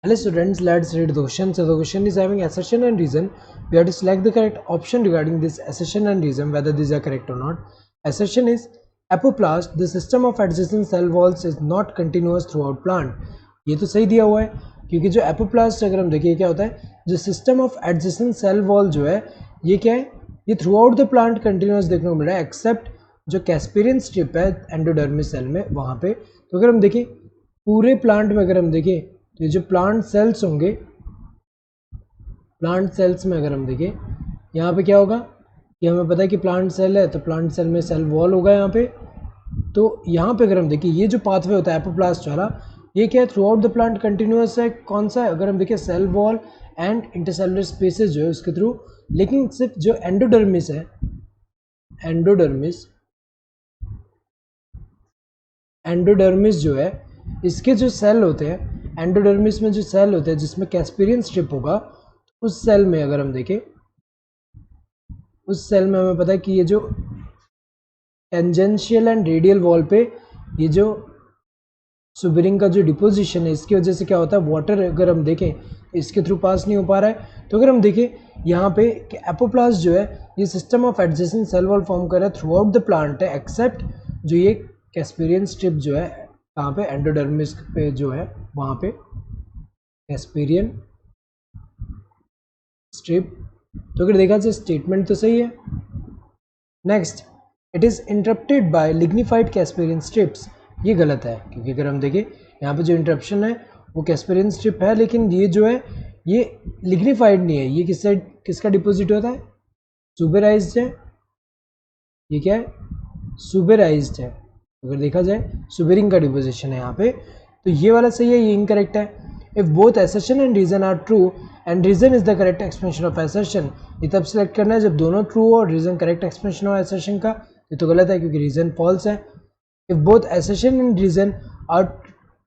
Hello students, let's read the question. So the question is having assertion and reason. We have to select the correct option regarding this assertion and reason, whether these are correct or not. Assertion is apoplast, the system of adjacent cell walls is not continuous throughout plant. ये तो सही दिया हुआ है, क्योंकि जो apoplast अगर हम देखिए क्या होता है, जो system of adjacent cell wall जो है ये क्या है, ये throughout the plant continuous देखने को मिल रहा है एक्सेप्ट जो कैस्पेरियन स्ट्रिप है एंडोडर्मिस सेल में वहाँ पे. तो अगर हम देखें पूरे प्लांट में, अगर हम देखें तो ये जो प्लांट सेल्स होंगे, प्लांट सेल्स में अगर हम देखें यहाँ पे क्या होगा कि हमें पता है कि प्लांट सेल है तो प्लांट सेल में सेल वॉल होगा यहाँ पे. तो यहाँ पे अगर हम देखें ये जो पाथवे होता है एपोप्लास्ट वाला, ये क्या है throughout the plant continuous है. कौन सा है, अगर हम देखें cell wall and intercellular spaces जो है उसके थ्रू. लेकिन सिर्फ जो एंडोडर्मिस है, एंडोडर्मिस जो है इसके जो सेल होते हैं, एंडोडर्मिस में जो सेल होते हैं जिसमें कैस्पेरियन स्ट्रिप होगा, उस सेल में अगर हम देखें, उस सेल में हमें पता है कि ये जो टेंजेंशियल एंड रेडियल वॉल पे ये जो सुबेरिंग का जो डिपोजिशन है, इसकी वजह से क्या होता है, वाटर अगर हम देखें इसके थ्रू पास नहीं हो पा रहा है. तो अगर हम देखें यहाँ पे एपोप्लास्ट जो है ये system of adjacent cell wall form कर रहा है थ्रू आउट द प्लांट है एक्सेप्ट जो ये कैस्पेरियन स्ट्रिप जो है कहाँ पे, एंडोडर्मिस पे जो है वहाँ पे कैस्पेरियन स्ट्रिप. तो अगर देखा जाए स्टेटमेंट तो सही है. Next, it is interrupted by lignified Casparian strips. ये गलत है, क्योंकि अगर हम देखें यहाँ पे जो इंटरप्शन है वो कैस्पेरियन स्ट्रिप है, लेकिन ये जो है ये लिग्निफाइड नहीं है. ये किसका डिपोजिट होता है, सुबेराइज्ड है. ये क्या है, सुबेराइज्ड है. अगर देखा जाए सुबेरिंग का डिपोजिशन है यहाँ पे, तो ये वाला सही है, ये इनकरेक्ट है. If both assertion and reason are true and reason is the correct expression of assertion, ये तब सेलेक्ट करना है जब दोनों ट्रू हो और रीजन करेक्ट एक्सप्रेशन हो असर्शन का. ये तो गलत है क्योंकि रीजन फॉल्स है. If both assertion and reason are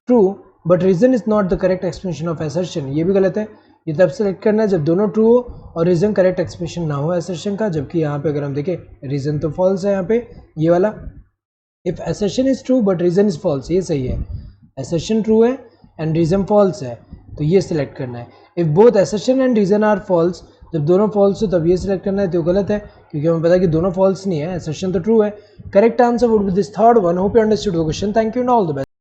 true but reason is not the correct expression of assertion, ये भी गलत है. ये तब सेलेक्ट करना है जब दोनों ट्रू हो और रीजन करेक्ट एक्सप्रेशन ना हो असर्शन का, जबकि यहाँ पे अगर हम देखें रीजन तो फॉल्स है यहाँ पे, ये वाला. If assertion is true but reason is false, ये सही है. असर्शन ट्रू है एंड रीजन फॉल्स है, तो ये सिलेक्ट करना है. If both assertion and reason are false, जब दोनों फॉल्स हो तब ये सिलेक्ट करना है, तो गलत है क्योंकि हमें पता है कि दोनों फॉल्स नहीं है, असर्शन तो ट्रू है. Correct answer would be this third one. Hope you understood the question. Thank you and all the best.